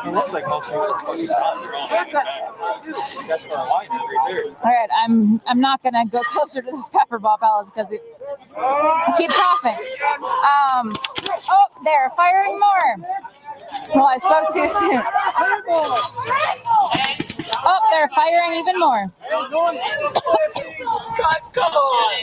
It looks like most people are fucking that's our line right there. All right, I'm not gonna go closer to this pepper ball pellets because it keep coughing. Oh, they're firing more. Well, I spoke too soon. Oh, they're firing even more. Come on.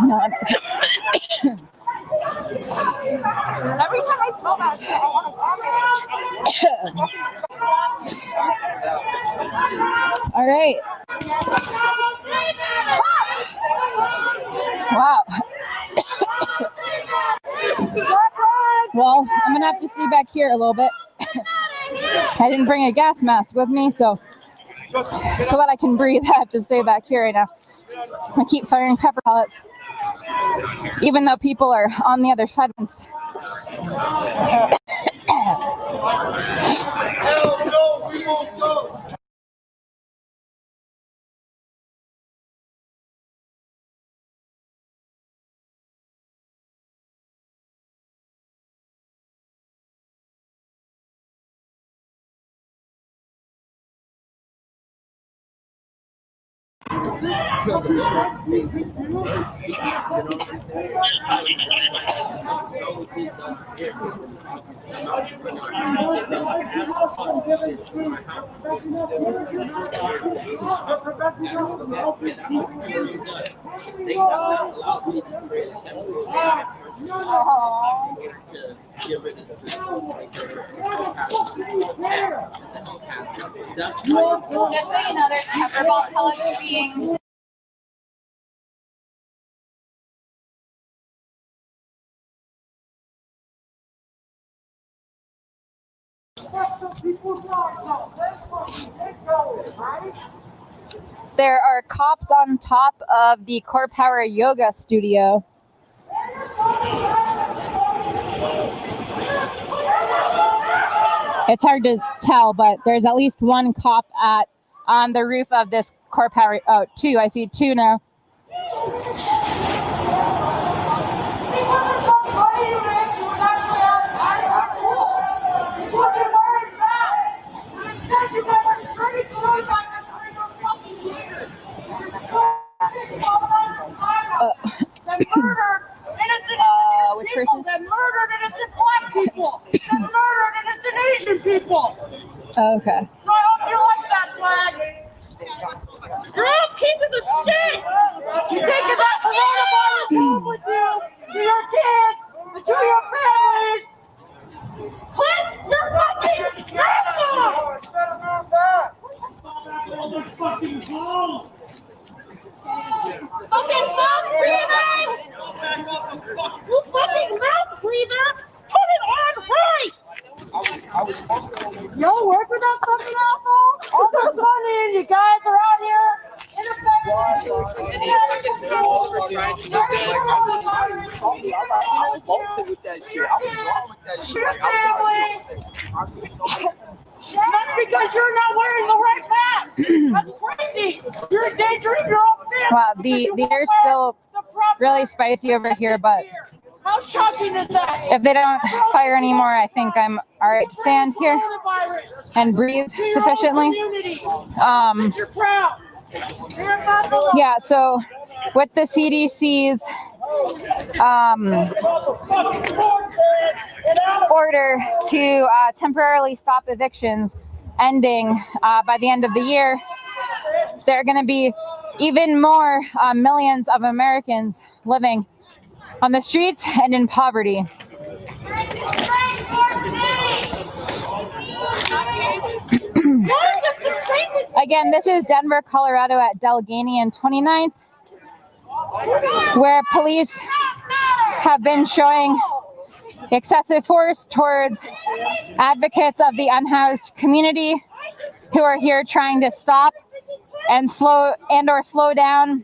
No, every time I smell that shit, I want to vomit. All right. Wow. Well, I'm gonna have to stay back here a little bit. I didn't bring a gas mask with me, so that I can breathe, I have to stay back here right now. I keep firing pepper pellets, even though people are on the other side. Just so you know, there's pepper ball pellets being. There are cops on top of the Core Power Yoga studio. It's hard to tell, but there's at least one cop on the roof of this Core Power. Oh, two. I see two now. Which person? That murdered innocent black people. That murdered innocent Asian people. Okay. So I hope you like that flag. You're all pieces of shit. You're taking that coronavirus home with you to your kids and to your families. Quit your fucking mouth. Fucking mouth breathing! You fucking mouth breather! Put it on right! Y'all work with that fucking asshole? All this money and you guys are out here That's because you're not wearing the right mask. That's crazy. You're endangering your own family. Wow, the air's still really spicy over here, but how shocking is that? if they don't fire anymore, I think I'm all right to stand here and breathe sufficiently. Yeah, so with the CDC's order to temporarily stop evictions ending by the end of the year, there are going to be even more millions of Americans living on the streets and in poverty. Again, this is Denver, Colorado at Delgany and 29th, where police have been showing excessive force towards advocates of the unhoused community who are here trying to stop and slow down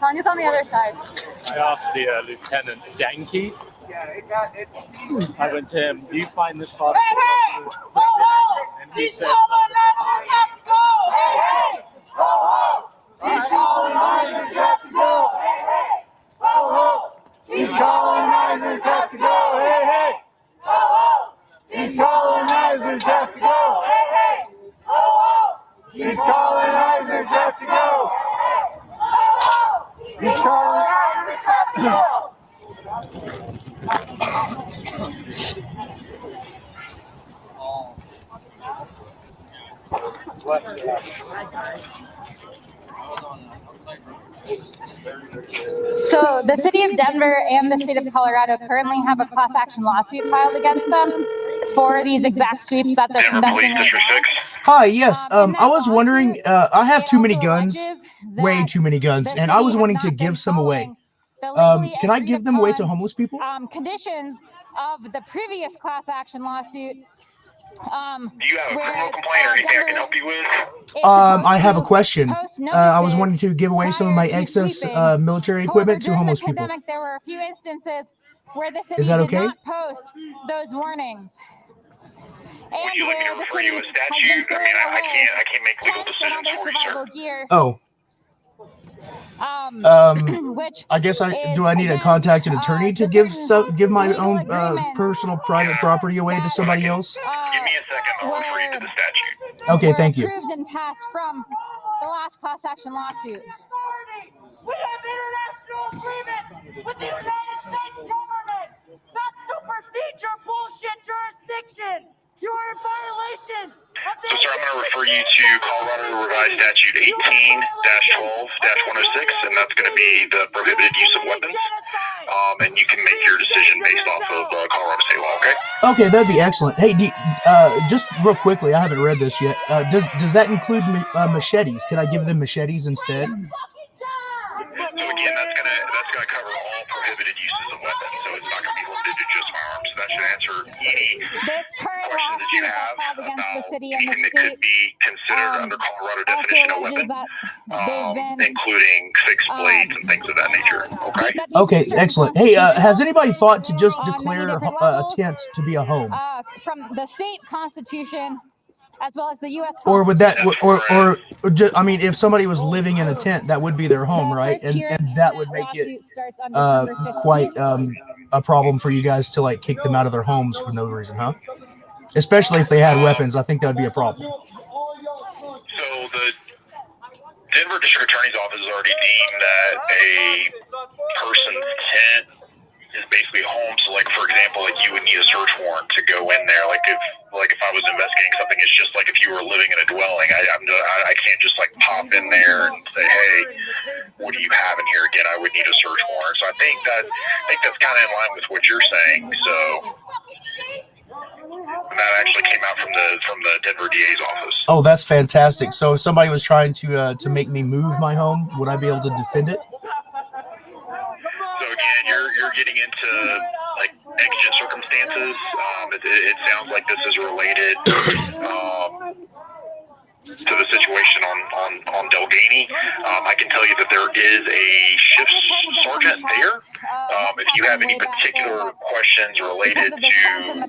Tanya's on the other side. I asked the Lieutenant Danke. I went to him, do you find this part? Hey, hey! Ho, ho! These colonizers have to go! Hey, hey! Ho, ho! These colonizers have to go! Hey, hey! Ho, ho! These colonizers have to go! Hey, hey! Ho, ho! These colonizers have to go! Hey, hey! Ho, ho! These colonizers have to go! Ho, ho! These colonizers have to go! So the city of Denver and the state of Colorado currently have a class action lawsuit filed against them for these exact sweeps that they're conducting right now. Hi, yes. I was wondering, I have too many guns, way too many guns, and I was wanting to give some away. Can I give them away to homeless people? Conditions of the previous class action lawsuit. Do you have a criminal complaint or anything I can help you with? I have a question. I was wanting to give away some of my excess military equipment to homeless people. There were a few instances where the city Is that did okay? not post those warnings. Would you like me to refer you a statute? I mean, I can't make legal decisions for you, sir. Oh. Which I guess do I need to contact an attorney to give my own personal private property away to somebody else? Give me a second. I'll refer you to the statute. Okay, thank you. Approved and passed from the last class action lawsuit. We have international agreements with the United States government that supersede your bullshit jurisdiction. You are in violation of So, sir, I'm going to refer you to Colorado Revised Statute 18-12-106, and that's going to be the prohibited use of weapons. And you can make your decision based off of Colorado state law, okay? Okay, that'd be excellent. Hey, just real quickly, I haven't read this yet. Does that include machetes? Can I give them machetes instead? So again, that's gonna cover all prohibited uses of weapons. So it's not gonna be limited to just firearms. So that should answer any questions that you have about anything that could be considered under Colorado definition of weapon, including fixed blades and things of that nature. Okay. Okay, excellent. Hey, has anybody thought to just declare a tent to be a home? From the state constitution, as well as the U.S. Or would that, or just, I mean, if somebody was living in a tent, that would be their home, right? And that would make it quite a problem for you guys to like kick them out of their homes for no reason, huh? Especially if they had weapons, I think that would be a problem. So the Denver District Attorney's Office has already deemed that a person's tent is basically home. So, like, for example, like you would need a search warrant to go in there. Like if I was investigating something, it's just like if you were living in a dwelling. I can't just like pop in there and say, hey, what do you have in here? Again, I would need a search warrant. So I think that's kind of in line with what you're saying. So. And that actually came out from the Denver DA's office. Oh, that's fantastic. So if somebody was trying to make me move my home, would I be able to defend it? So again, you're getting into like exigent circumstances. It sounds like this is related to the situation on Delgany. I can tell you that there is a shift sergeant there. If you have any particular questions related to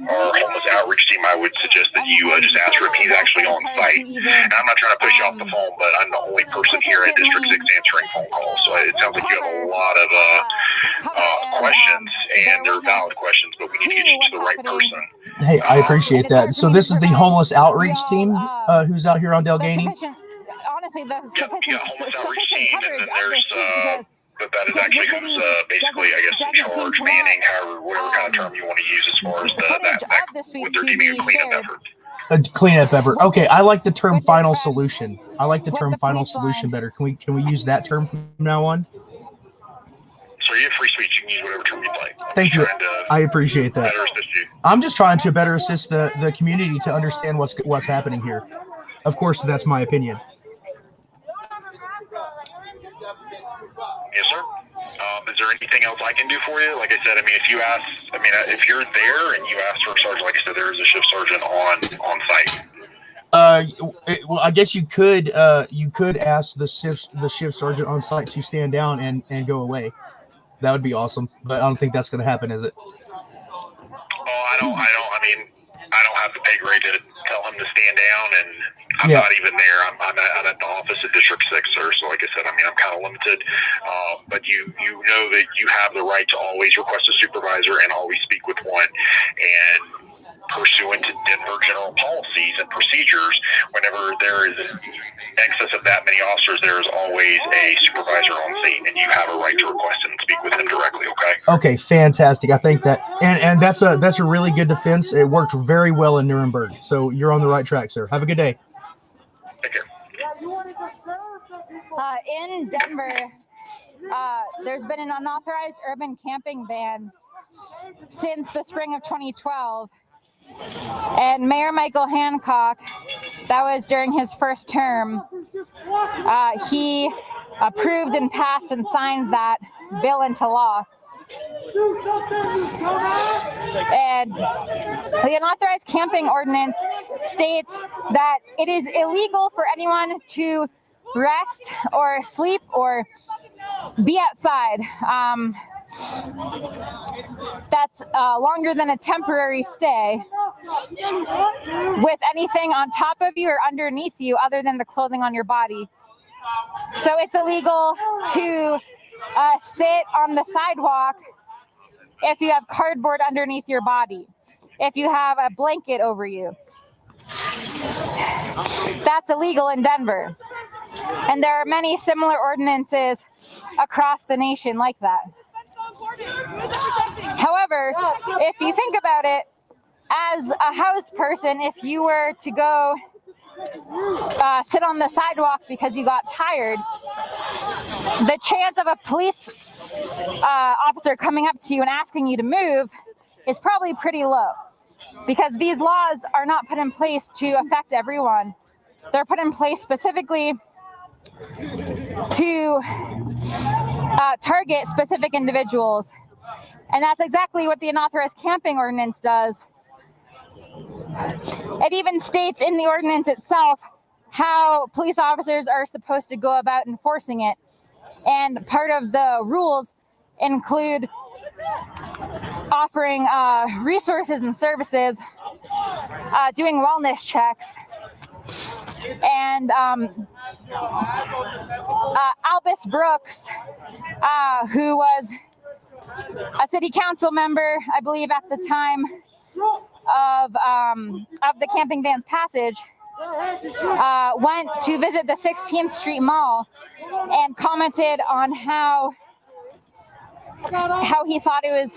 our homeless outreach team, I would suggest that you just ask for him. He's actually on site. And I'm not trying to push you off the phone, but I'm the only person here at District 6 answering phone calls. So it sounds like you have a lot of questions, and they're valid questions, but we need to get you to the right person. Hey, I appreciate that. So this is the homeless outreach team who's out here on Delgany? Honestly, the sufficient coverage of this because that is actually who's basically, I guess, in charge, manning, however, whatever kind of term you want to use as far as what they're deeming a cleanup effort. A cleanup effort. Okay, I like the term final solution. I like the term final solution better. Can we use that term from now on? So you have free speech. You can use whatever term you'd like. Thank you. I appreciate that. I'm just trying to better assist the community to understand what's happening here. Of course, that's my opinion. Yes, sir. Is there anything else I can do for you? Like I said, if you're there and you ask for a sergeant, like I said, there is a shift sergeant on site. Well, I guess you could ask the shift sergeant on site to stand down and go away. That would be awesome, but I don't think that's going to happen, is it? Oh, I don't have the pay grade to tell him to stand down, and I'm not even there. I'm at the office at District 6, sir. So, like I said, I'm kind of limited. But you know that you have the right to always request a supervisor and always speak with one. And pursuant to Denver general policies and procedures, whenever there is an excess of that many officers, there is always a supervisor on scene, and you have a right to request and speak with him directly. Okay. Okay, fantastic. I think that, and that's a really good defense. It worked very well in Nuremberg, so you're on the right track, sir. Have a good day. Take care. In Denver, there's been an unauthorized urban camping ban since the spring of 2012. And Mayor Michael Hancock, that was during his first term, he approved and passed and signed that bill into law. And the unauthorized camping ordinance states that it is illegal for anyone to rest or sleep or be outside. That's longer than a temporary stay with anything on top of you or underneath you other than the clothing on your body. So it's illegal to sit on the sidewalk if you have cardboard underneath your body, if you have a blanket over you. That's illegal in Denver. And there are many similar ordinances across the nation like that. However, if you think about it, as a housed person, if you were to go sit on the sidewalk because you got tired, the chance of a police officer coming up to you and asking you to move is probably pretty low, because these laws are not put in place to affect everyone. They're put in place specifically to target specific individuals. And that's exactly what the unauthorized camping ordinance does. It even states in the ordinance itself how police officers are supposed to go about enforcing it. And part of the rules include offering resources and services, doing wellness checks, and Albus Brooks, who was a city council member, I believe, at the time of the camping ban's passage, went to visit the 16th Street Mall and commented on how he thought it was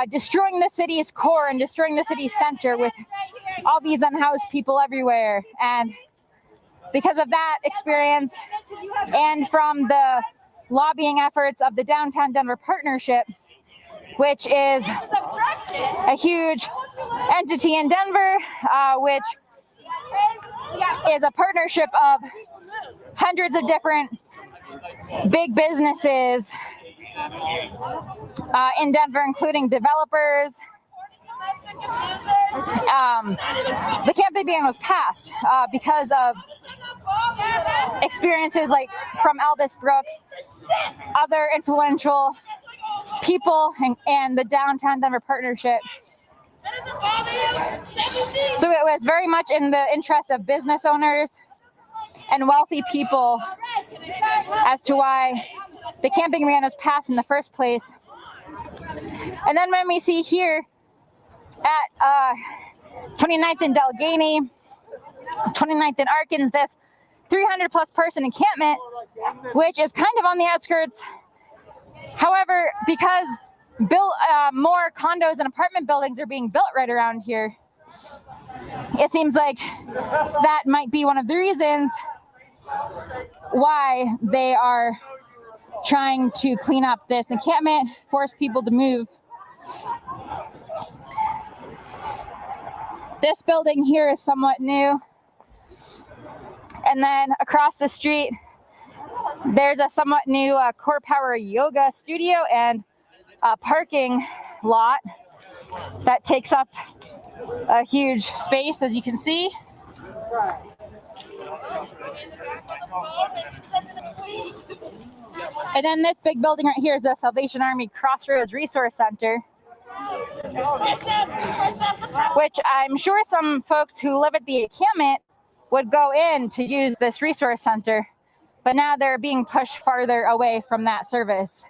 destroying the city's core and destroying the city's center with all these unhoused people everywhere. And because of that experience, and from the lobbying efforts of the Downtown Denver Partnership, which is a huge entity in Denver, which is a partnership of hundreds of different big businesses in Denver, including developers. The camping ban was passed because of experiences like from Albus Brooks, other influential people, and the Downtown Denver Partnership. So it was very much in the interest of business owners and wealthy people as to why the camping ban was passed in the first place. And then when we see here at 29th and Delgany, 29th and Arkins, this 300 plus person encampment, which is kind of on the outskirts. However, because more condos and apartment buildings are being built right around here, it seems like that might be one of the reasons why they are trying to clean up this encampment, force people to move. This building here is somewhat new. And then across the street, there's a somewhat new Core Power Yoga studio and a parking lot that takes up a huge space, as you can see. And then this big building right here is the Salvation Army Crossroads Resource Center, which I'm sure some folks who live at the encampment would go in to use this resource center, but now they're being pushed farther away from that service.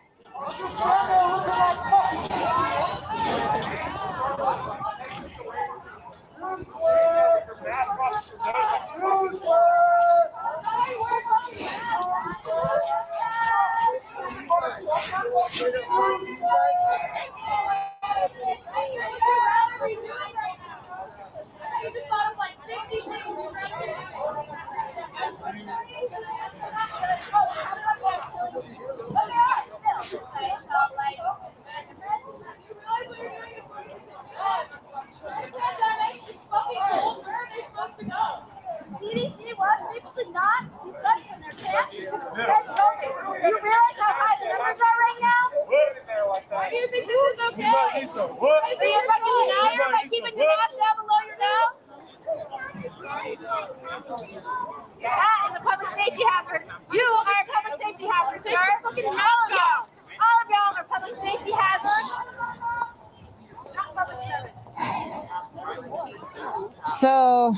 So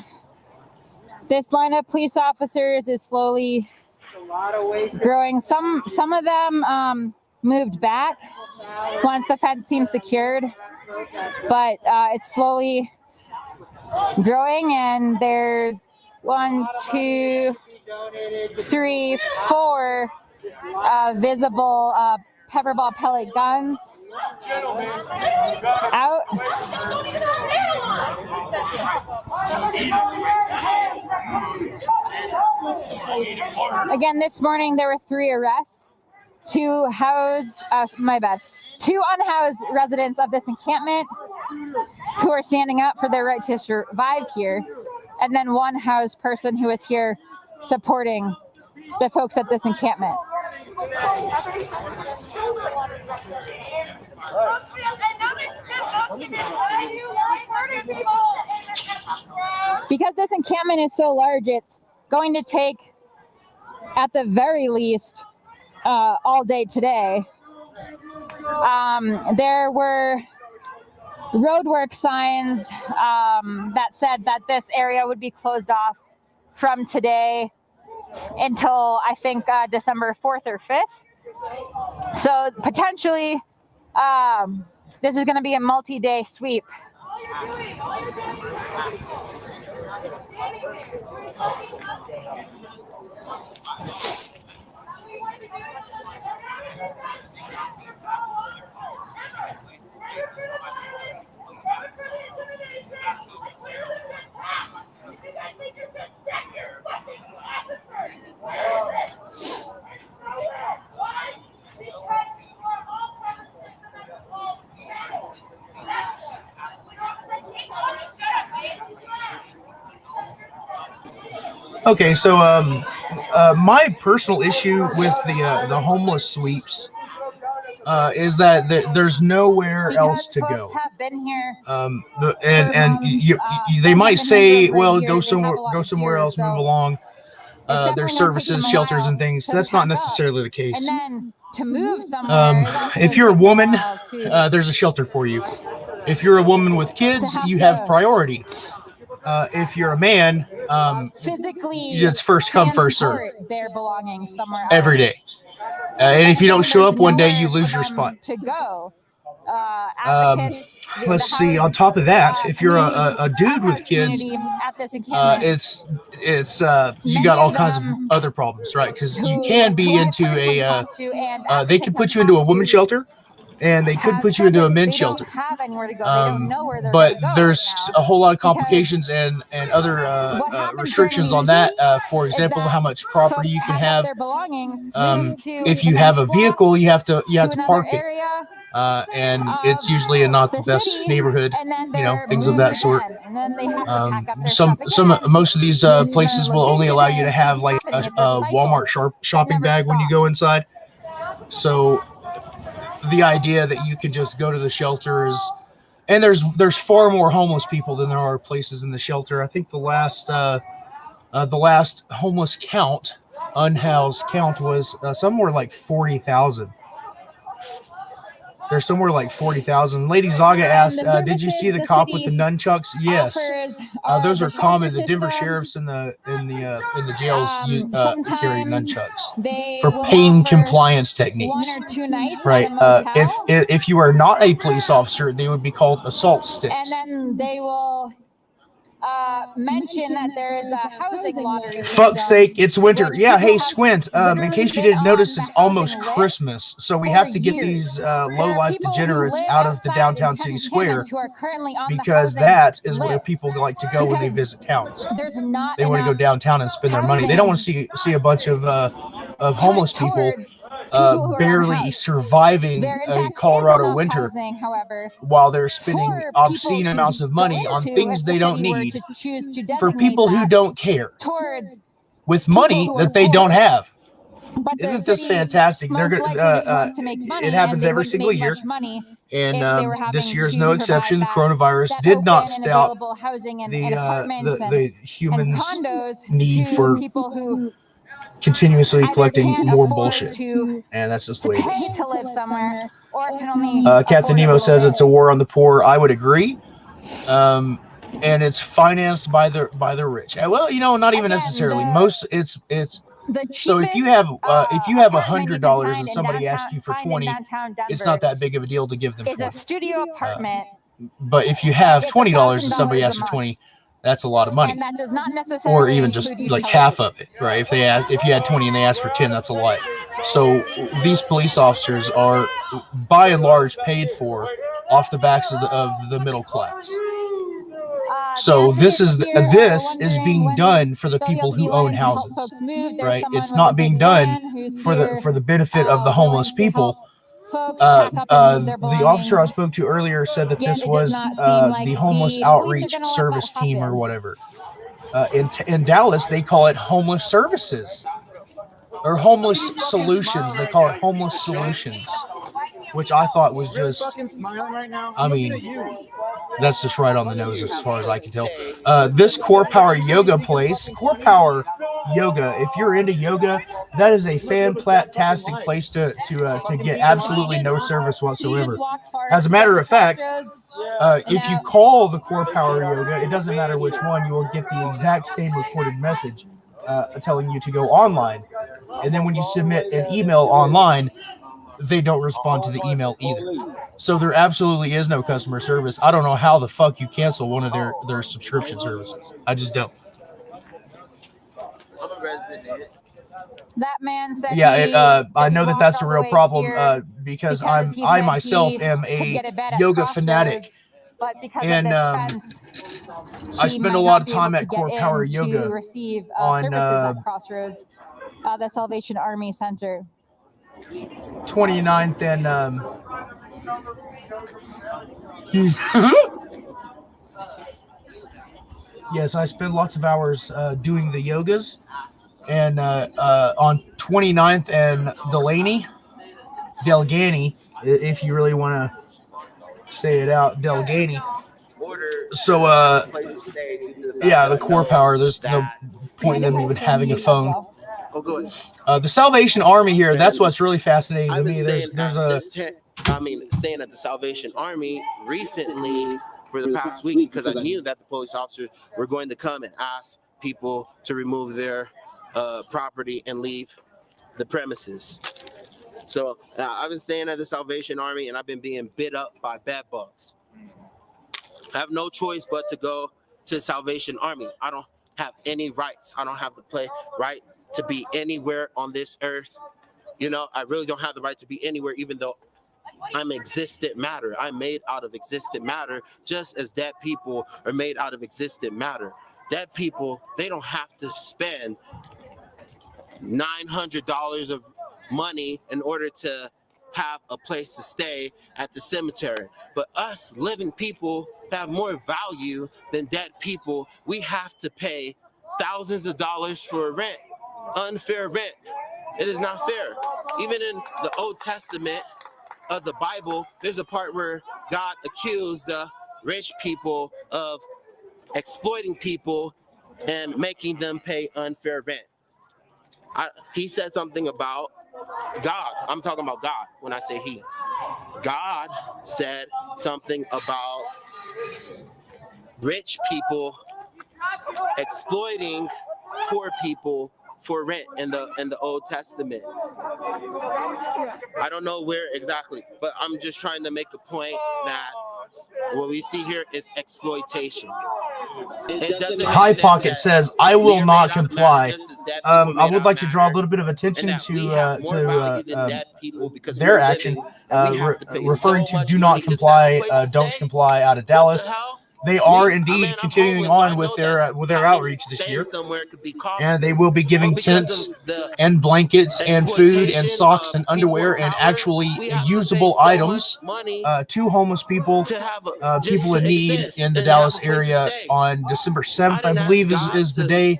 this line of police officers is slowly growing. Some of them moved back once the fence seemed secured, but it's slowly growing, and there's 1, 2, 3, 4 visible pepper ball pellet guns out. Again, this morning there were 3 arrests, 2 unhoused residents of this encampment who are standing up for their right to survive here, and then 1 housed person who is here supporting the folks at this encampment. Because this encampment is so large, it's going to take, at the very least, all day today. There were roadwork signs that said that this area would be closed off from today until, I think, December 4th or 5th. So potentially, this is going to be a multi-day sweep. Okay, so my personal issue with the homeless sweeps is that there's nowhere else to go. Have been here they might say, well, go somewhere else, move along. There's services, shelters, and things. That's not necessarily the case. And then to move somewhere, if you're a woman, there's a shelter for you. If you're a woman with kids, you have priority. If you're a man, physically, it's first come, first serve. Their belongings somewhere every day. And if you don't show up one day, you lose your spot. To go. Let's see. On top of that, if you're a dude with kids, it's you got all kinds of other problems, right? Because you can be into they could put you into a women's shelter, and they could put you into a men's shelter. But there's a whole lot of complications and other restrictions on that. For example, how much property you can have. If you have a vehicle, you have to park it. And it's usually in not the best neighborhood, things of that sort. Most of these places will only allow you to have like a Walmart shopping bag when you go inside. So the idea that you can just go to the shelter is, and there's far more homeless people than there are places in the shelter. I think the last The last homeless count, unhoused count, was somewhere like 40,000. There's somewhere like 40,000. Lady Zaga asked, "Did you see the cop with the nunchucks?" Yes, those are common. The Denver sheriffs in the jails carry nunchucks for pain compliance techniques. Right. If you are not a police officer, they would be called assault sticks. And then they will mention that there is a housing lottery. Fuck's sake, it's winter. Yeah, hey, Squint, in case you didn't notice, it's almost Christmas, so we have to get these low-life degenerates out of the downtown city square, because that is where people like to go when they visit towns. They want to go downtown and spend their money. They don't want to see a bunch of homeless people barely surviving a Colorado winter while they're spending obscene amounts of money on things they don't need for people who don't care with money that they don't have. Isn't this fantastic? They're it happens every single year, and this year's no exception. The coronavirus did not stop the humans' need for continuously collecting more bullshit, and that's just the way it is. To live somewhere, or can only Captain Nemo says it's a war on the poor. I would agree, and it's financed by the rich. Well, not even necessarily. Most it's. So if you have $100 and somebody asks you for 20, it's not that big of a deal to give them 20. It's a studio apartment. But if you have $20 and somebody asks for 20, that's a lot of money. And that does not necessarily or even just like half of it, right? If you had 20 and they asked for 10, that's a lot. So these police officers are, by and large, paid for off the backs of the middle class. So this is being done for the people who own houses, right? It's not being done for the benefit of the homeless people. The officer I spoke to earlier said that this was the homeless outreach service team or whatever. In Dallas, they call it homeless services or homeless solutions. They call it homeless solutions, which I thought was just, I mean, that's just right on the nose as far as I can tell. This Core Power Yoga place, Core Power Yoga, if you're into yoga, that is a fantastic place to get absolutely no service whatsoever. As a matter of fact, if you call the Core Power Yoga, it doesn't matter which one, you will get the exact same recorded message telling you to go online. And then when you submit an email online, they don't respond to the email either. So there absolutely is no customer service. I don't know how the fuck you cancel one of their subscription services. I just don't. That man said, I know that's a real problem because I myself am a yoga fanatic, and I spend a lot of time at Core Power Yoga on Crossroads, the Salvation Army Center. 29th and yes, I spend lots of hours doing the yogas, and on 29th and Delgany, if you really want to say it out, Delgany. So the Core Power, there's no point in them even having a phone. The Salvation Army here, that's what's really fascinating to me. Staying at the Salvation Army recently for the past week because I knew that the police officers were going to come and ask people to remove their property and leave the premises. So I've been staying at the Salvation Army and I've been being bit up by bed bugs. I have no choice but to go to Salvation Army. I don't have any rights. I don't have the right to be anywhere on this earth. I really don't have the right to be anywhere, even though I'm existent matter. I'm made out of existent matter, just as dead people are made out of existent matter. Dead people, they don't have to spend $900 of money in order to have a place to stay at the cemetery. But us living people have more value than dead people. We have to pay thousands of dollars for rent. Unfair rent. It is not fair. Even in the Old Testament of the Bible, there's a part where God accused the rich people of exploiting people and making them pay unfair rent. He said something about God. I'm talking about God when I say he. God said something about rich people exploiting poor people for rent in the Old Testament. I don't know where exactly, but I'm just trying to make a point that what we see here is exploitation. It doesn't High Pocket says, "I will not comply." I would like to draw a little bit of attention to their action, referring to "do not comply," "don't comply" out of Dallas. They are indeed continuing on with their outreach this year, and they will be giving tents and blankets and food and socks and underwear and actually usable items to homeless people, people in need in the Dallas area on December 7th, I believe is the day.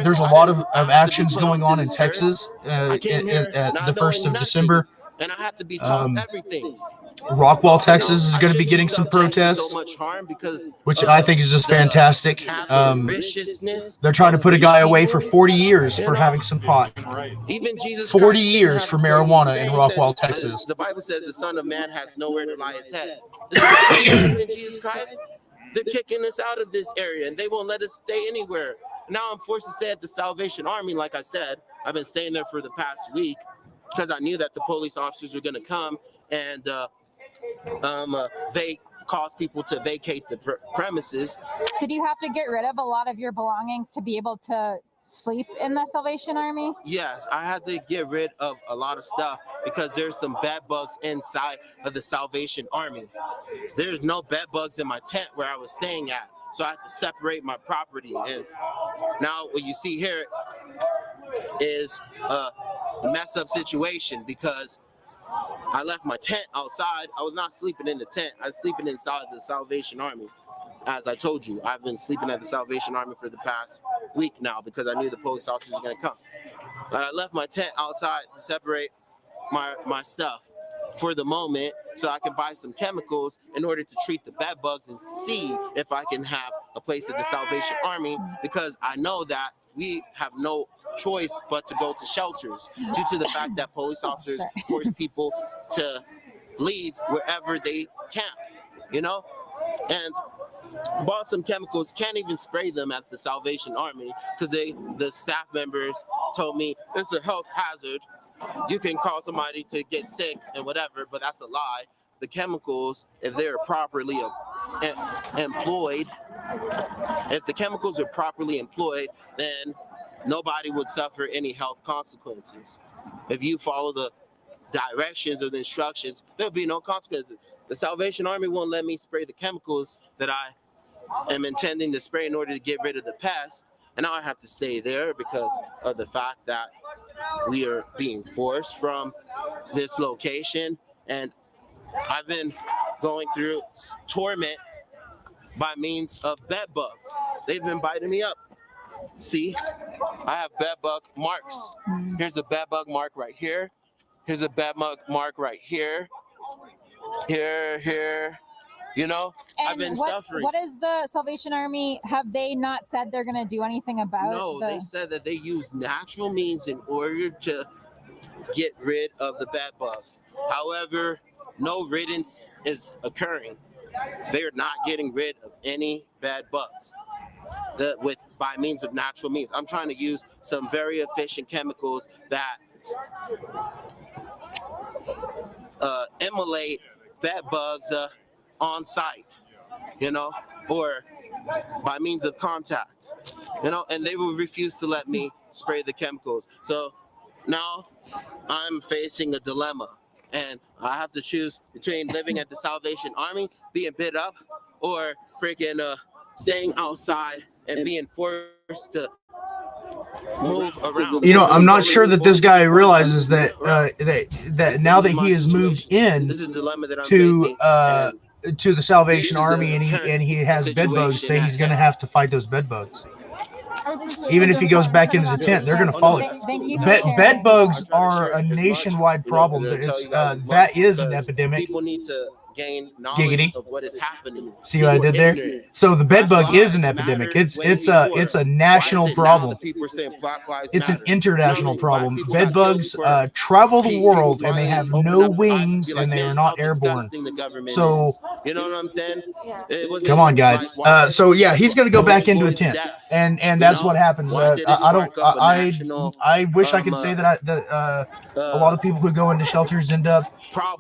There's a lot of actions going on in Texas at the 1st of December. And I have to be taught everything. Rockwall, Texas is going to be getting some protests, which I think is just fantastic. They're trying to put a guy away for 40 years for having some pot. 40 years for marijuana in Rockwall, Texas. The Bible says the Son of Man has nowhere to lie his head. In Jesus Christ, they're kicking us out of this area, and they won't let us stay anywhere. Now I'm forced to stay at the Salvation Army. Like I said, I've been staying there for the past week because I knew that the police officers were going to come and they cause people to vacate the premises. Did you have to get rid of a lot of your belongings to be able to sleep in the Salvation Army? Yes, I had to get rid of a lot of stuff because there's some bed bugs inside of the Salvation Army. There's no bed bugs in my tent where I was staying at, so I had to separate my property. And now what you see here is a mess up situation because I left my tent outside. I was not sleeping in the tent. I was sleeping inside the Salvation Army. As I told you, I've been sleeping at the Salvation Army for the past week now because I knew the police officers were going to come. But I left my tent outside to separate my stuff for the moment so I can buy some chemicals in order to treat the bed bugs and see if I can have a place at the Salvation Army because I know that we have no choice but to go to shelters due to the fact that police officers force people to leave wherever they camp, you know? And bought some chemicals, can't even spray them at the Salvation Army because the staff members told me it's a health hazard. You can cause somebody to get sick and whatever, but that's a lie. The chemicals, if they're properly employed, if the chemicals are properly employed, then nobody would suffer any health consequences. If you follow the directions or the instructions, there'll be no consequences. The Salvation Army won't let me spray the chemicals that I am intending to spray in order to get rid of the pest, and now I have to stay there because of the fact that we are being forced from this location, and I've been going through torment by means of bed bugs. They've been biting me up. See, I have bed bug marks. Here's a bed bug mark right here. Here's a bed bug mark right here. Here. You know, and I've been suffering. What is the Salvation Army? Have they not said they're going to do anything about it? No, they said that they use natural means in order to get rid of the bed bugs. However, no riddance is occurring. They're not getting rid of any bad bugs by means of natural means. I'm trying to use some very efficient chemicals that immolate bed bugs on site, you know, or by means of contact, you know, and they will refuse to let me spray the chemicals. So now I'm facing a dilemma, and I have to choose between living at the Salvation Army, being bit up, or freaking staying outside and being forced to move around. You know, I'm not sure that this guy realizes that that now that he has moved in to the Salvation Army and he has bed bugs, that he's going to have to fight those bed bugs. Even if he goes back into the tent, they're going to follow him. Bed bugs are a nationwide problem. That is an epidemic. People need to gain knowledge Giggity. of what is happening. See what I did there? So the bed bug is an epidemic. It's a national problem. It's an international problem. Bed bugs travel the world and they have no wings and they are not airborne. So you know what I'm saying? Come on, guys. So yeah, he's gonna go back into a tent, and that's what happens. I wish I could say that a lot of people who go into shelters end up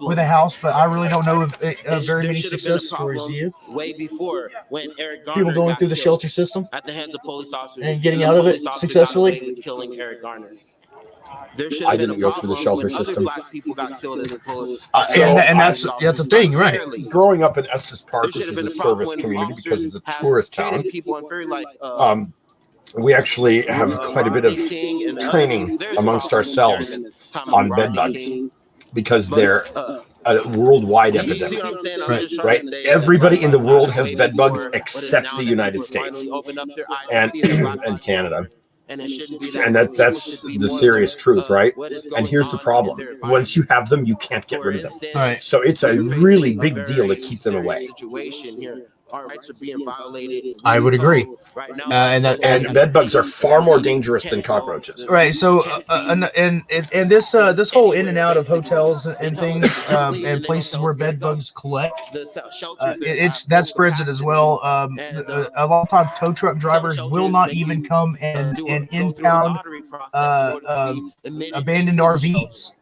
with a house, but I really don't know of very many success stories. Do you? Way before when Eric Garner People going through the shelter system at the hands of police officers and getting out of it successfully. Killing Eric Garner. I didn't go through the shelter system. And that's a thing, right? Growing up in Estes Park, which is a service community because it's a tourist town, we actually have quite a bit of training amongst ourselves on bed bugs because they're a worldwide epidemic. Right? Everybody in the world has bed bugs except the United States and Canada. And that's the serious truth, right? And here's the problem. Once you have them, you can't get rid of them. All right. So it's a really big deal to keep them away. Our rights are being violated. I would agree. And bed bugs are far more dangerous than cockroaches. Right. So and this whole in and out of hotels and things and places where bed bugs collect, that spreads it as well. A lot of times tow truck drivers will not even come and impound abandoned RVs.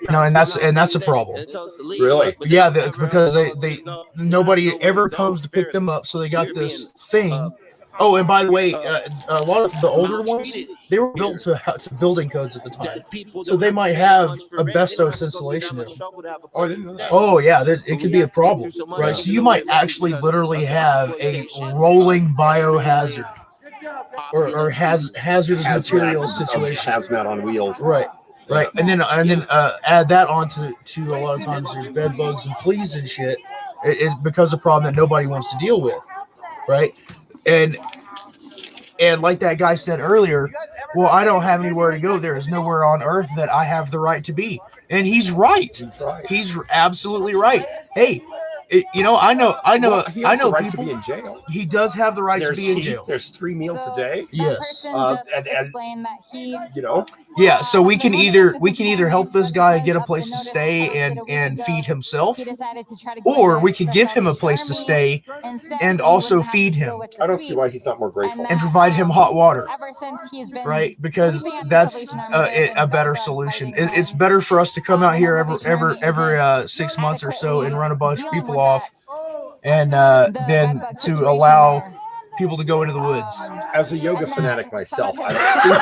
No, and that's a problem. Really? Yeah, because they nobody ever comes to pick them up, so they got this thing. Oh, and by the way, a lot of the older ones, they were built to building codes at the time, so they might have asbestos insulation in them. Oh yeah, it could be a problem, right? So you might actually literally have a rolling biohazard or hazardous material situation. Hazmat on wheels. Right. Right, and then add that on to a lot of times there's bed bugs and fleas and shit. It becomes a problem that nobody wants to deal with, right? And like that guy said earlier, well, I don't have anywhere to go. There is nowhere on earth that I have the right to be, and he's right. He's absolutely right. Hey. I know. He has the right people, to be in jail. He does have the right to be in jail. There's 3 meals a day. Yes. Explain that he. Yeah. So we can either help this guy get a place to stay and feed himself, or we can give him a place to stay and also feed him. I don't see why he's not more grateful. And provide him hot water. Ever since he's been right, because that's a better solution. It's better for us to come out here every 6 months or so and run a bunch of people off, and then to allow people to go into the woods. As a yoga fanatic myself, I don't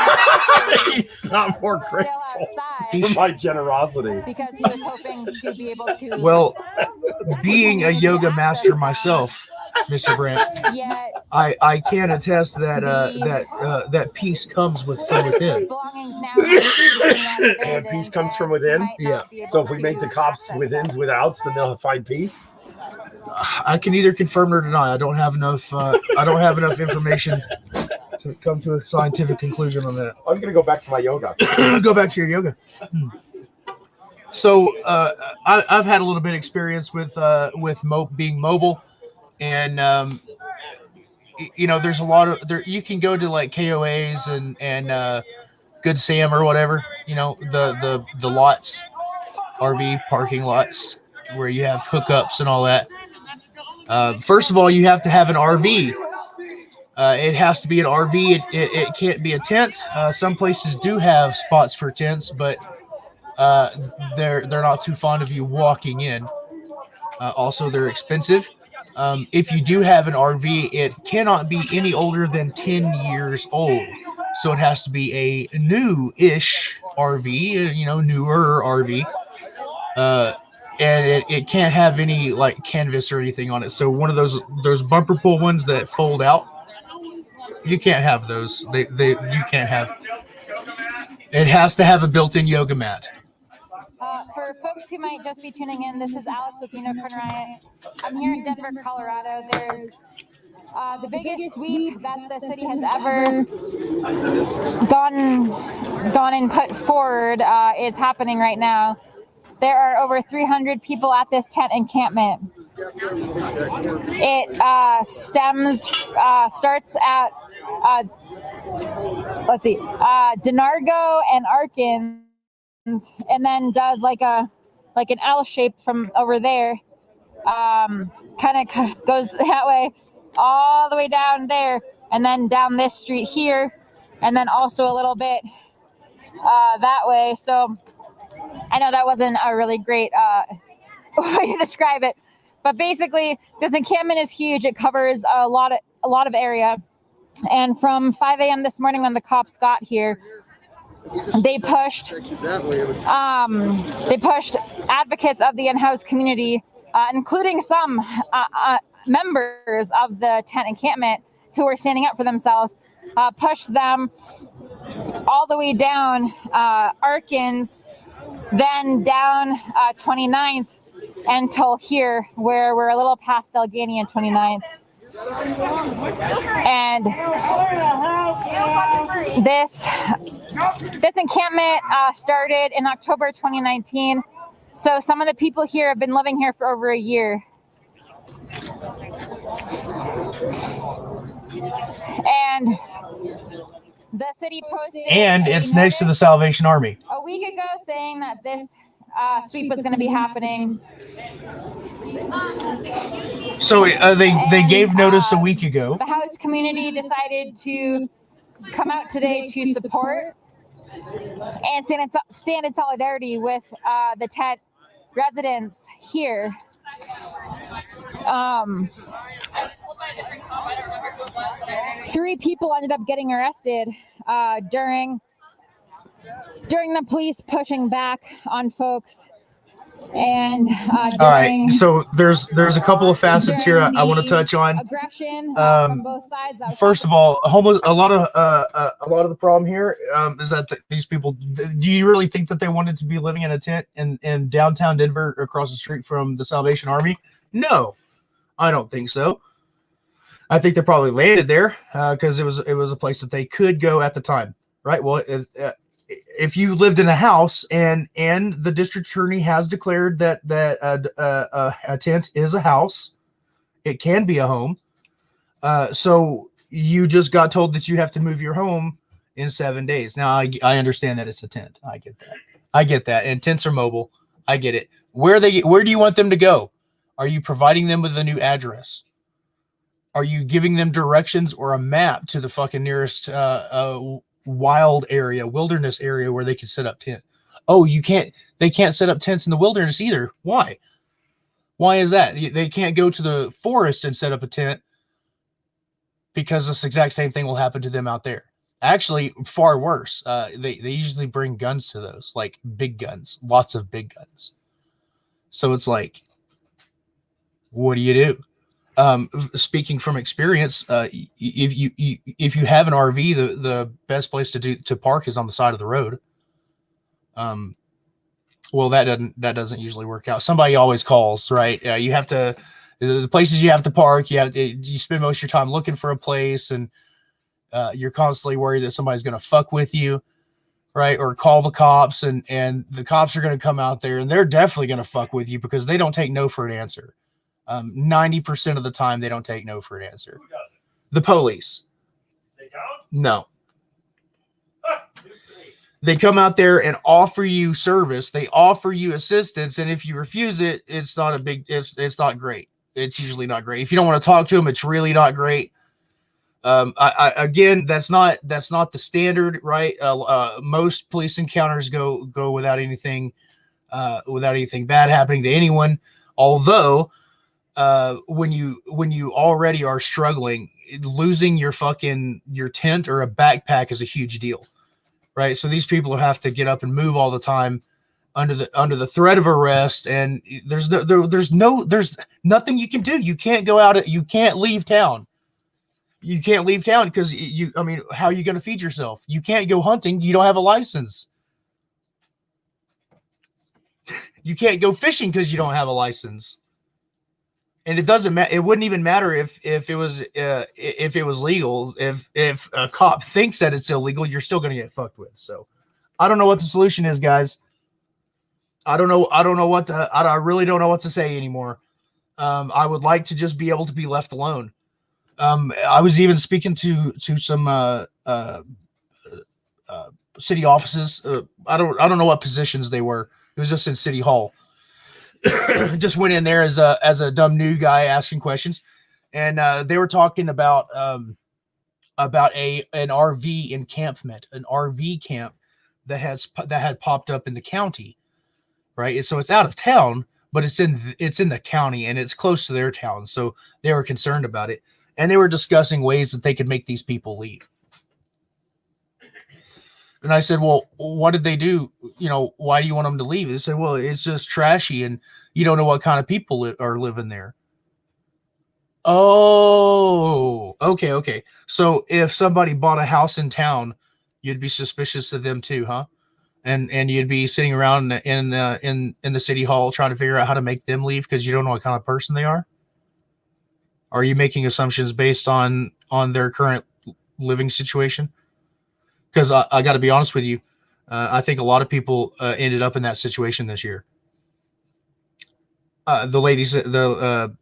see he's not more grateful for my generosity. Because he was hoping to be able to. Well, being a yoga master myself, Mr. Brandt, I can attest that that peace comes from within. And peace comes from within. Yeah. So if we make the cops withins withouts, then they'll find peace. I can either confirm or deny. I don't have enough information to come to a scientific conclusion on that. I'm gonna go back to my yoga. Go back to your yoga. So I've had a little bit of experience with being mobile, and there's a lot of there. You can go to like KOAs and Good Sam or whatever. The lots, RV parking lots where you have hookups and all that. First of all, you have to have an RV. It has to be an RV. It can't be a tent. Some places do have spots for tents, but they're not too fond of you walking in. Also, they're expensive. If you do have an RV, it cannot be any older than 10 years old. So it has to be a new-ish RV, newer RV. And it can't have any like canvas or anything on it. So one of those bumper pull ones that fold out, you can't have those. You can't have. It has to have a built-in yoga mat. For folks who might just be tuning in, this is Alex with Unicorn Riot. I'm here in Denver, Colorado. There's the biggest sweep that the city has ever gone and put forward is happening right now. there are over 300 people at this tent encampment. It starts at Denargo and Arkins, and then does like an L shape from over there. Kind of goes that way all the way down there, and then down this street here, and then also a little bit that way. So I know that wasn't a really great way to describe it, but basically this encampment is huge. It covers a lot of area, and from 5 a.m. this morning when the cops got here, they pushed advocates of the in-house community, including some members of the tent encampment who were standing up for themselves, pushed them all the way down Arkins, then down 29th until here, where we're a little past Delgany and 29th. And this encampment started in October 2019. So some of the people here have been living here for over a year. And the city posted, and it's next to the Salvation Army, a week ago saying that this sweep was going to be happening. So they gave notice a week ago. The house community decided to come out today to support and stand in solidarity with the tent residents here. 3 people ended up getting arrested during the police pushing back on folks. And all right, so there's a couple of facets here I want to touch on. Aggression from both sides. First of all, a lot of the problem here is that these people. Do you really think that they wanted to be living in a tent in downtown Denver across the street from the Salvation Army? No, I don't think so. I think they probably landed there because it was a place that they could go at the time, right? Well, if you lived in a house and the district attorney has declared that a tent is a house, it can be a home. So you just got told that you have to move your home in 7 days. Now I understand that it's a tent. I get that. And tents are mobile. I get it. Where do you want them to go? Are you providing them with a new address? Are you giving them directions or a map to the fucking nearest wilderness area where they can set up tent? Oh, they can't set up tents in the wilderness either. Why is that? They can't go to the forest and set up a tent because this exact same thing will happen to them out there. Actually, far worse. They usually bring guns to those, like big guns, lots of big guns. So it's like, what do you do? Speaking from experience, if you have an RV, the best place to park is on the side of the road. Well, that doesn't usually work out. Somebody always calls, right? You have to, the places you have to park. You spend most of your time looking for a place, and you're constantly worried that somebody's going to fuck with you, right? Or call the cops, and the cops are going to come out there, and they're definitely going to fuck with you because they don't take no for an answer. 90% of the time, they don't take no for an answer. The police. They don't? No. They come out there and offer you service. They offer you assistance, and if you refuse it, it's not not great. It's usually not great. If you don't want to talk to them, it's really not great. Again, that's not the standard, right? Most police encounters go without anything bad happening to anyone. Although, when you already are struggling, losing your tent or a backpack is a huge deal, right? So these people have to get up and move all the time under the threat of arrest, and there's nothing you can do. You can't go out. You can't leave town. You can't leave town because how are you going to feed yourself? You can't go hunting. You don't have a license. You can't go fishing because you don't have a license. And it doesn't matter. It wouldn't even matter if it was legal. If a cop thinks that it's illegal, you're still going to get fucked with. So I don't know what the solution is, guys. I don't know. I don't know what to. I really don't know what to say anymore. I would like to just be able to be left alone. I was even speaking to some city offices. I don't know what positions they were. It was just in City Hall. Just went in there as a dumb new guy asking questions, and they were talking about an RV encampment, an RV camp that had popped up in the county, right? And so it's out of town, but it's in the county and it's close to their town. So they were concerned about it, and they were discussing ways that they could make these people leave. And I said, well, what did they do? Why do you want them to leave? They said, well, it's just trashy and you don't know what kind of people are living there. Oh, okay. So if somebody bought a house in town, you'd be suspicious of them too, huh? And you'd be sitting around in the city hall trying to figure out how to make them leave because you don't know what kind of person they are. Are you making assumptions based on their current living situation? Because I got to be honest with you, I think a lot of people ended up in that situation this year. The ladies, the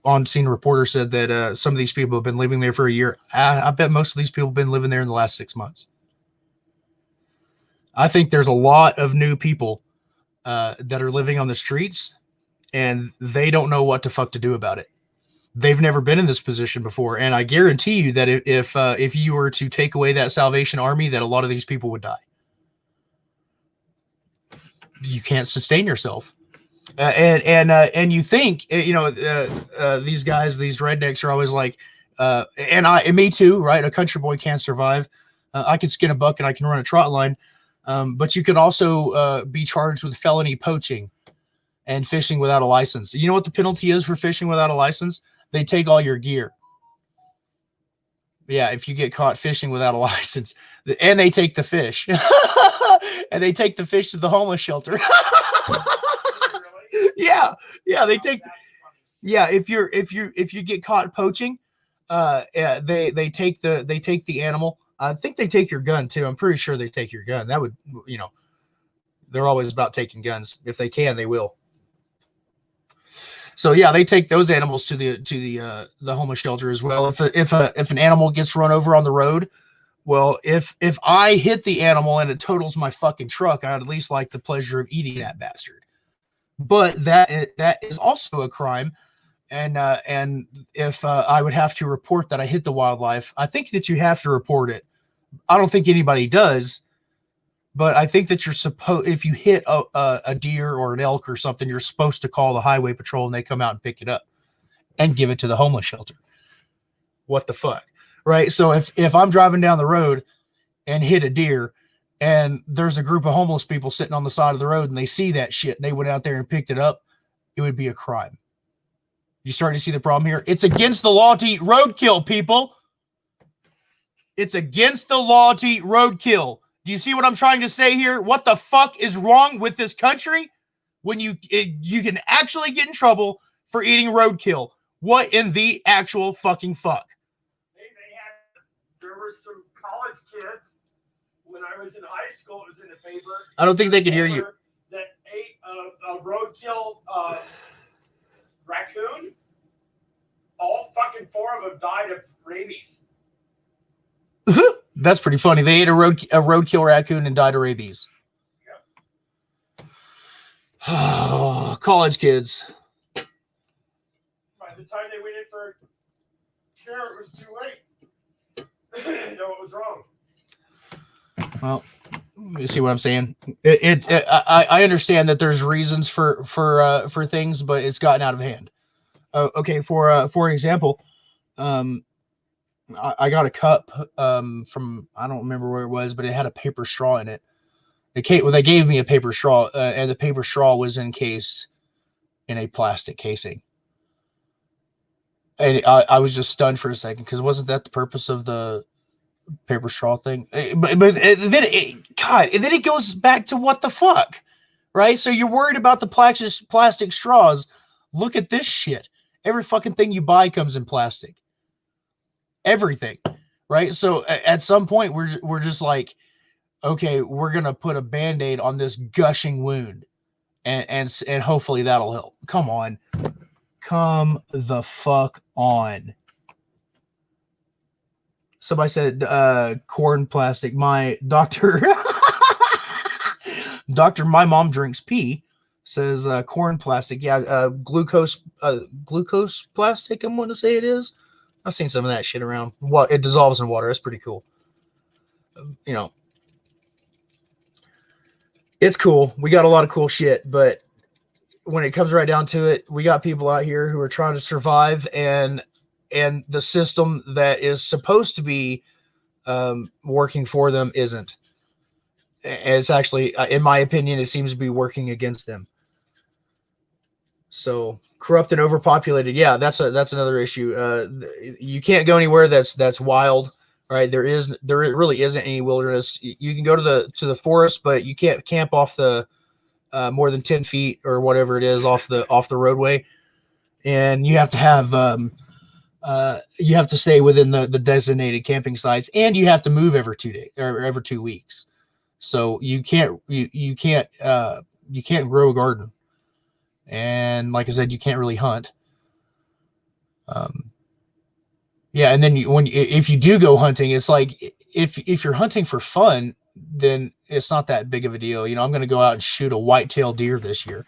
on-scene reporter said that some of these people have been living there for a year. I bet most of these people have been living there in the last 6 months. I think there's a lot of new people that are living on the streets, and they don't know what the fuck to do about it. They've never been in this position before, and I guarantee you that if you were to take away that Salvation Army, that a lot of these people would die. You can't sustain yourself, and you think these guys, these rednecks are always like, and me too, right? A country boy can't survive. I can skin a buck and I can run a trot line, but you could also be charged with felony poaching and fishing without a license. You know what the penalty is for fishing without a license? They take all your gear. Yeah, if you get caught fishing without a license, and they take the fish, and they take the fish to the homeless shelter. Yeah, they take. Yeah, if you get caught poaching, they take the animal. I think they take your gun too. I'm pretty sure they take your gun. That would, they're always about taking guns. If they can, they will. So yeah, they take those animals to the homeless shelter as well. If an animal gets run over on the road, well, if I hit the animal and it totals my fucking truck, I'd at least like the pleasure of eating that bastard. But that is also a crime, and if I would have to report that I hit the wildlife, I think that you have to report it. I don't think anybody does. But I think that if you hit a deer or an elk or something, you're supposed to call the highway patrol and they come out and pick it up and give it to the homeless shelter. What the fuck? Right? So if I'm driving down the road and hit a deer and there's a group of homeless people sitting on the side of the road and they see that shit and they went out there and picked it up, it would be a crime. You starting to see the problem here? It's against the law to eat roadkill, people. It's against the law to eat roadkill. Do you see what I'm trying to say here? What the fuck is wrong with this country? When you can actually get in trouble for eating roadkill. What in the actual fucking fuck? There were some college kids when I was in high school. It was in the paper. I don't think they can hear you. That ate a roadkill raccoon. All fucking 4 of them died of rabies. That's pretty funny. They ate a roadkill raccoon and died of rabies. Oh, college kids. By the time they went in for care, it was too late. They know what was wrong. Well, you see what I'm saying? I understand that there's reasons for things, but it's gotten out of hand. Okay, for example, I got a cup from, I don't remember where it was, but it had a paper straw in it. They gave me a paper straw, and the paper straw was encased in a plastic casing. And I was just stunned for a second, because wasn't that the purpose of the paper straw thing? But then it goes back to what the fuck, right? So you're worried about the plastic straws. Look at this shit. Every fucking thing you buy comes in plastic. Everything, right? So at some point we're just like, okay, we're gonna put a Band-Aid on this gushing wound. and hopefully that'll help. Come on. Come the fuck on. Somebody said corn plastic. My doctor, my mom drinks pee, says corn plastic. Yeah, glucose plastic, I'm going to say it is. I've seen some of that shit around. What it dissolves in water. That's pretty cool. You know, it's cool. We got a lot of cool shit, but when it comes right down to it, we got people out here who are trying to survive, and the system that is supposed to be working for them isn't. It's actually, in my opinion, it seems to be working against them. So corrupt and overpopulated, yeah, that's another issue. You can't go anywhere that's wild, right? There really isn't any wilderness. You can go to the forest, but you can't camp off the more than 10 feet or whatever it is off the roadway, and you have to have you have to stay within the designated camping sites, and you have to move every 2 days or every 2 weeks. So you can't grow a garden, and like I said, you can't really hunt. Yeah, and then if you do go hunting, it's like if you're hunting for fun, then it's not that big of a deal. You know, I'm going to go out and shoot a white-tailed deer this year.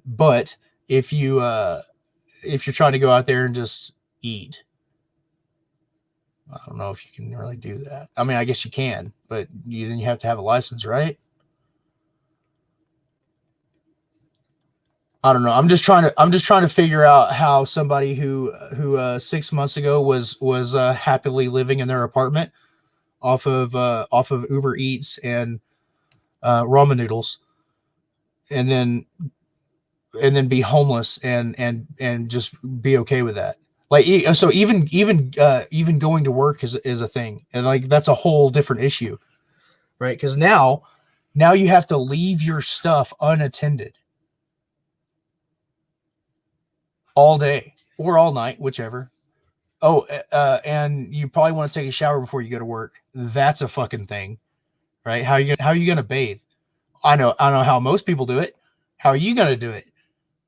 But if you're trying to go out there and just eat, I don't know if you can really do that. I mean, I guess you can, but then you have to have a license, right? I don't know. I'm just trying to figure out how somebody who 6 months ago was happily living in their apartment off of Uber Eats and ramen noodles, and then be homeless and just be okay with that. Like, so even going to work is a thing, and like that's a whole different issue, right? Because now you have to leave your stuff unattended all day or all night, whichever. Oh, and you probably want to take a shower before you go to work. That's a fucking thing, right? How are you gonna bathe? I know how most people do it. How are you gonna do it?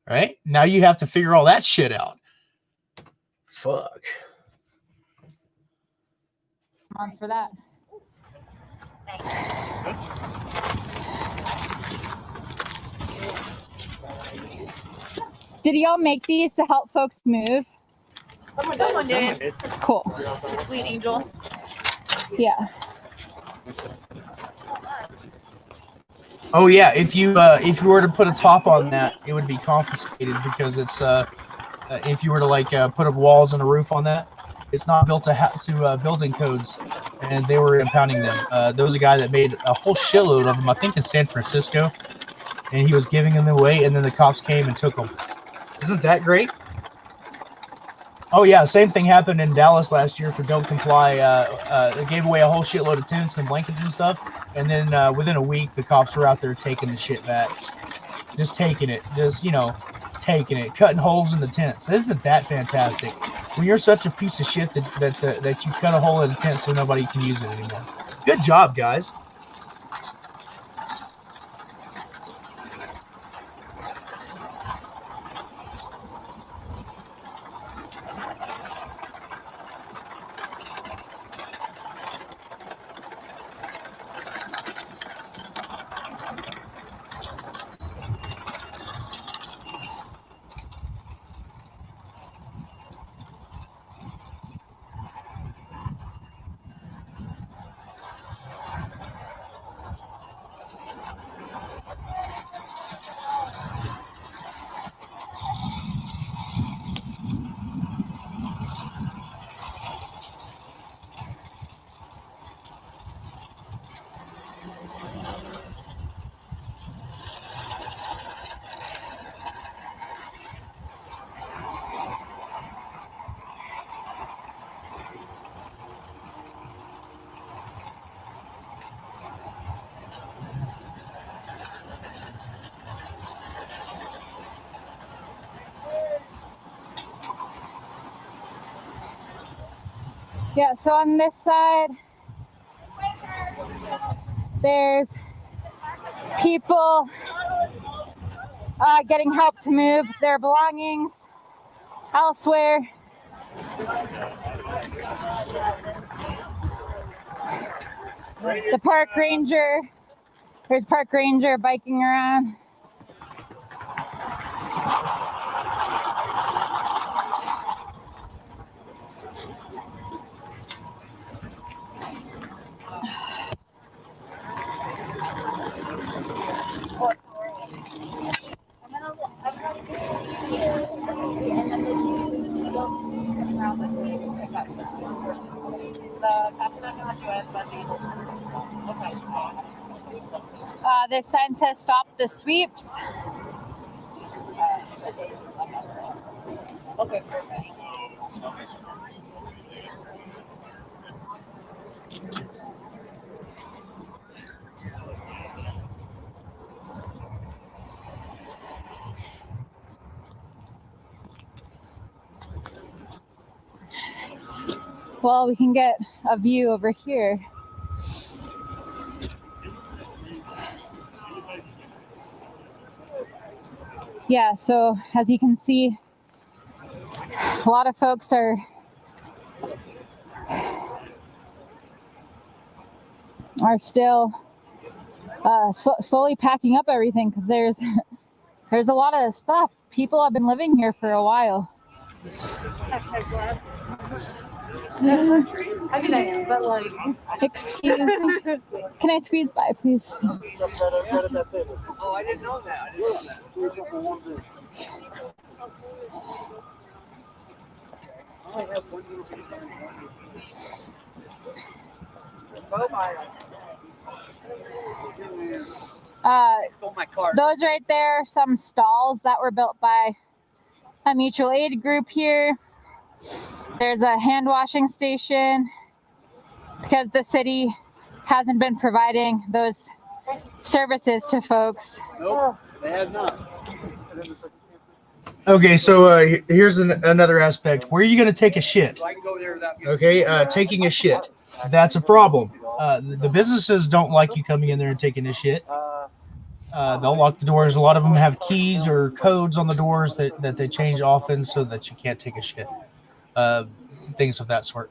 Right? Now you have to figure all that shit out. Fuck. I'm on for that. Did y'all make these to help folks move? Someone did. Cool. Sweet angel. Yeah. Oh yeah, if you were to put a top on that, it would be confiscated because it's if you were to like put up walls and a roof on that, it's not built to building codes, and they were impounding them. There was a guy that made a whole shitload of them, I think in San Francisco, and he was giving them away, and then the cops came and took them. Isn't that great? Oh yeah, same thing happened in Dallas last year for Don't Comply. They gave away a whole shitload of tents and blankets and stuff, and then within a week, the cops were out there taking the shit back. Just taking it. Just, taking it. Cutting holes in the tents. Isn't that fantastic? When you're such a piece of shit that you cut a hole in the tent so nobody can use it anymore. Good job, guys. Yeah, so on this side, there's people getting help to move their belongings elsewhere. The park ranger, there's park ranger biking around. This sign says stop the sweeps. Okay, perfect. Well, we can get a view over here. Yeah, so as you can see, a lot of folks are still slowly packing up everything because there's a lot of stuff. People have been living here for a while. I mean, I am, but like. Excuse me. Can I squeeze by, please? Oh, I didn't know that. Stole my car. Those right there are some stalls that were built by a mutual aid group here. There's a hand washing station because the city hasn't been providing those services to folks. Nope, they have not. Okay, so here's another aspect. Where are you going to take a shit? Okay, taking a shit. That's a problem. The businesses don't like you coming in there and taking a shit. They'll lock the doors. A lot of them have keys or codes on the doors that they change often so that you can't take a shit. Things of that sort.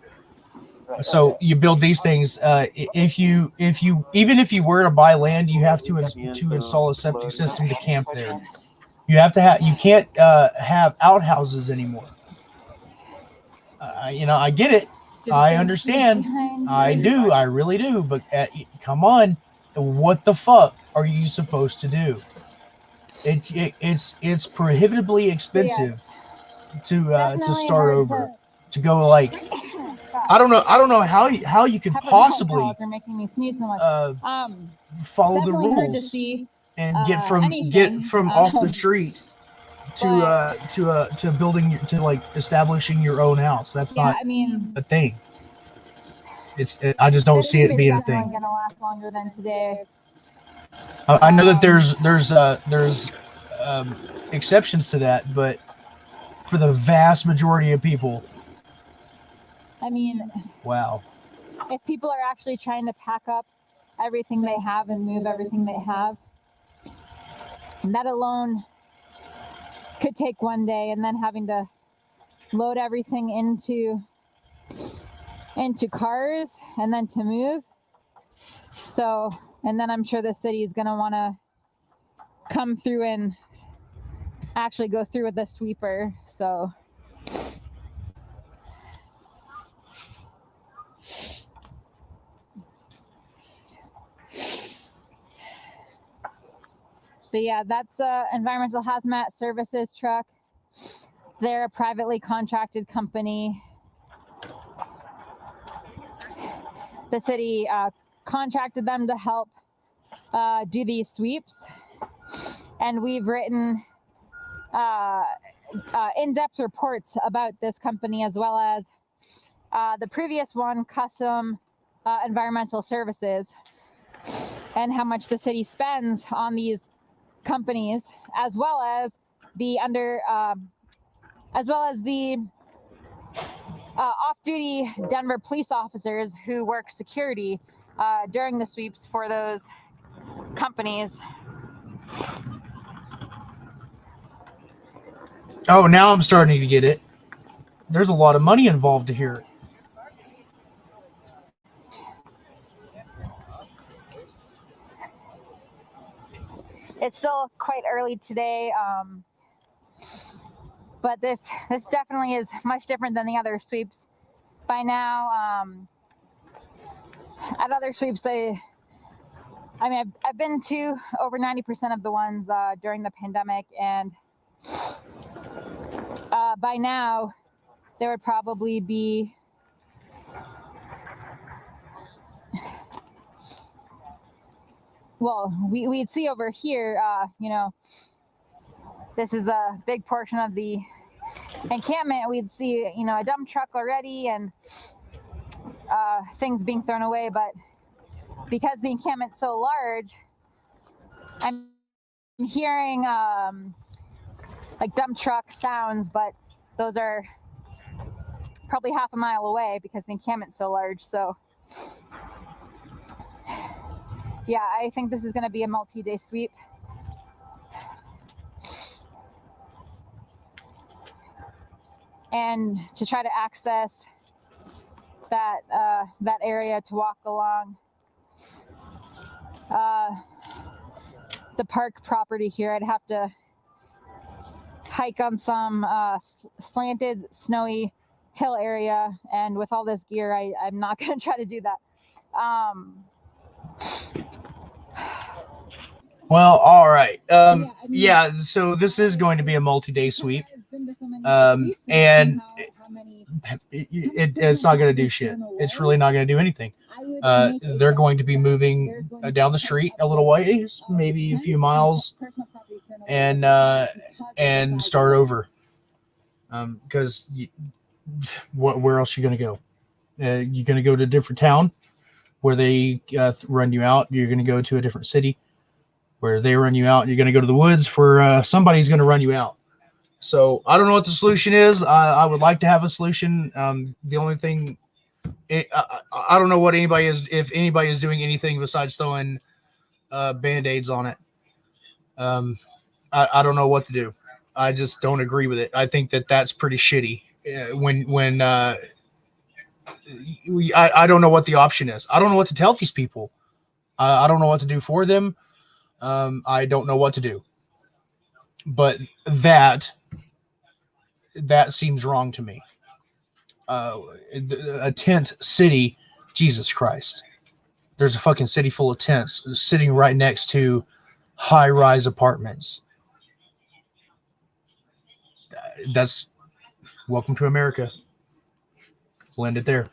So you build these things. If you even if you were to buy land, you have to install a septic system to camp there. You have to have. You can't have outhouses anymore. I get it. I understand. I do. I really do. But come on, what the fuck are you supposed to do? It's prohibitively expensive to start over. To go like. I don't know how you could possibly follow the rules and get from off the street to building to like establishing your own house. That's not a thing. I just don't see it being a thing. Gonna last longer than today. I know that there's exceptions to that, but for the vast majority of people. Wow. If people are actually trying to pack up everything they have and move everything they have, that alone could take one day, and then having to load everything into cars and then to move. So, and then I'm sure the city is going to want to come through and actually go through with the sweeper. So but yeah, that's Environmental Hazmat Services truck. They're a privately contracted company. The city contracted them to help do these sweeps. And we've written in-depth reports about this company, as well as the previous one, Custom Environmental Services, and how much the city spends on these companies, as well as the off-duty Denver police officers who work security during the sweeps for those companies. Oh, now I'm starting to get it. There's a lot of money involved here. It's still quite early today, but this definitely is much different than the other sweeps. By now, at other sweeps, I mean, I've been to over 90% of the ones during the pandemic, and by now, there would probably be we'd see over here, you know, this is a big portion of the encampment. We'd see, you know, a dump truck already and things being thrown away. But because the encampment's so large, I'm hearing like dump truck sounds, but those are probably half a mile away because the encampment's so large. So yeah, I think this is going to be a multi-day sweep. And to try to access that that area to walk along the park property here, I'd have to hike on some slanted, snowy hill area, and with all this gear, I'm not going to try to do that. Well, all right. Yeah, so this is going to be a multi-day sweep. And it's not going to do shit. It's really not going to do anything. They're going to be moving down the street a little ways, maybe a few miles, and start over. Because where else are you going to go? You're going to go to a different town where they run you out. You're going to go to a different city where they run you out. You're going to go to the woods where somebody's going to run you out. So I don't know what the solution is. I would like to have a solution. The only thing, I don't know what anybody is, if anybody is doing anything besides throwing Band-Aids on it. I don't know what to do. I just don't agree with it. I think that that's pretty shitty. I don't know what the option is. I don't know what to tell these people. I don't know what to do for them. I don't know what to do. But that seems wrong to me. A tent city, Jesus Christ. There's a fucking city full of tents sitting right next to high-rise apartments. That's welcome to America. We'll end it there.